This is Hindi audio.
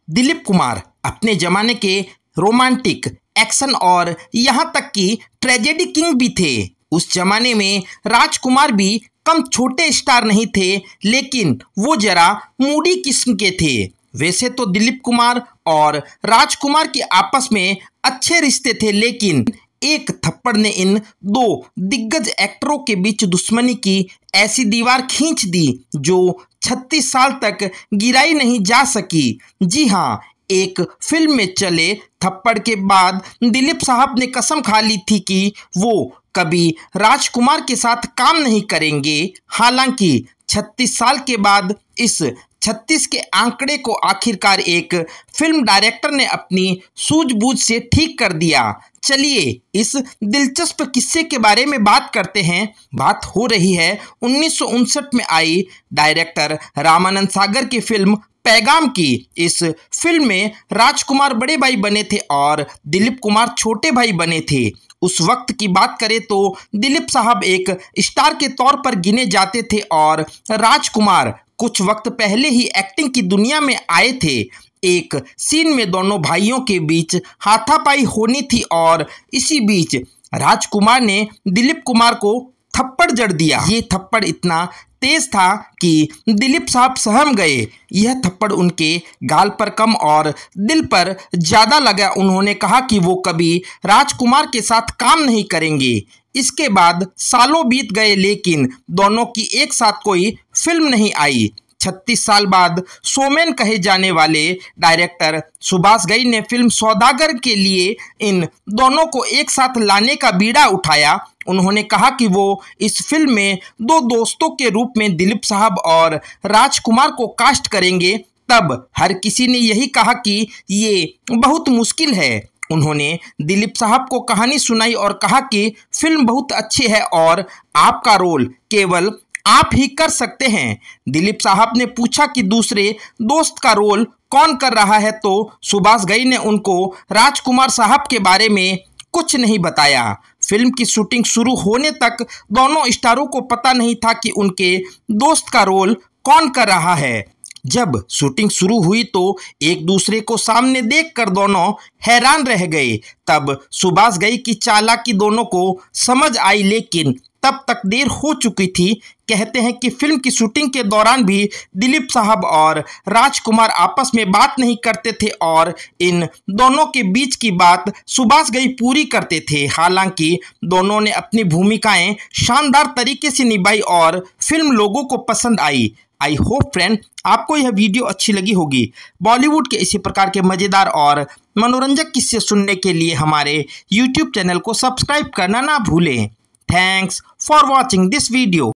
दिलीप कुमार अपने जमाने के रोमांटिक, एक्शन और यहाँ तक कि ट्रेजेडी किंग भी थे। उस जमाने में राजकुमार भी कम छोटे स्टार नहीं थे, लेकिन वो जरा मूडी किस्म के थे। वैसे तो दिलीप कुमार और राजकुमार के आपस में अच्छे रिश्ते थे, लेकिन एक थप्पड़ ने इन दो दिग्गज एक्टरों के बीच दुश्मनी की ऐसी दीवार खींच दी जो 36 साल तक गिराई नहीं जा सकी। जी हाँ, एक फिल्म में चले थप्पड़ के बाद दिलीप साहब ने कसम खा ली थी कि वो कभी राजकुमार के साथ काम नहीं करेंगे। हालांकि 36 साल के बाद इस 36 के आंकड़े को आखिरकार एक फिल्म डायरेक्टर ने अपनी सूझबूझ से ठीक कर दिया। चलिए इस दिलचस्प किस्से के बारे में बात करते हैं। बात हो रही है 1959 में आई डायरेक्टर रामानंद सागर की फिल्म पैगाम की। इस फिल्म में राजकुमार बड़े भाई बने थे और दिलीप कुमार छोटे भाई बने थे। उस वक्त की बात करें तो दिलीप साहब एक स्टार के तौर पर गिने जाते थे और राजकुमार कुछ वक्त पहले ही एक्टिंग की दुनिया में आए थे। एक सीन में दोनों भाइयों के बीच हाथापाई होनी थी और इसी बीच राजकुमार ने दिलीप कुमार को थप्पड़ जड़ दिया। ये थप्पड़ इतना तेज था कि दिलीप साहब सहम गए। यह थप्पड़ उनके गाल पर कम और दिल पर ज़्यादा लगा। उन्होंने कहा कि वो कभी राजकुमार के साथ काम नहीं करेंगे। इसके बाद सालों बीत गए, लेकिन दोनों की एक साथ कोई फिल्म नहीं आई। 36 साल बाद शोमैन कहे जाने वाले डायरेक्टर सुभाष घई ने फिल्म सौदागर के लिए इन दोनों को एक साथ लाने का बीड़ा उठाया। उन्होंने कहा कि वो इस फिल्म में दो दोस्तों के रूप में दिलीप साहब और राजकुमार को कास्ट करेंगे। तब हर किसी ने यही कहा कि ये बहुत मुश्किल है। उन्होंने दिलीप साहब को कहानी सुनाई और कहा कि फिल्म बहुत अच्छी है और आपका रोल केवल आप ही कर सकते हैं। दिलीप साहब ने पूछा कि दूसरे दोस्त का रोल कौन कर रहा है, तो सुभाष घई ने उनको राजकुमार साहब के बारे में कुछ नहीं बताया। फिल्म की शूटिंग शुरू होने तक दोनों स्टारों को पता नहीं था कि उनके दोस्त का रोल कौन कर रहा है। जब शूटिंग शुरू हुई तो एक दूसरे को सामने देखकर दोनों हैरान रह गए। तब सुभाष घई की चालाकी दोनों को समझ आई, लेकिन तब तक देर हो चुकी थी। कहते हैं कि फिल्म की शूटिंग के दौरान भी दिलीप साहब और राजकुमार आपस में बात नहीं करते थे और इन दोनों के बीच की बात सुभाष घई पूरी करते थे। हालांकि दोनों ने अपनी भूमिकाएं शानदार तरीके से निभाई और फिल्म लोगों को पसंद आई। आई होप फ्रेंड आपको यह वीडियो अच्छी लगी होगी। बॉलीवुड के इसी प्रकार के मज़ेदार और मनोरंजक किस्से सुनने के लिए हमारे YouTube चैनल को सब्सक्राइब करना ना भूलें। Thanks for watching this video.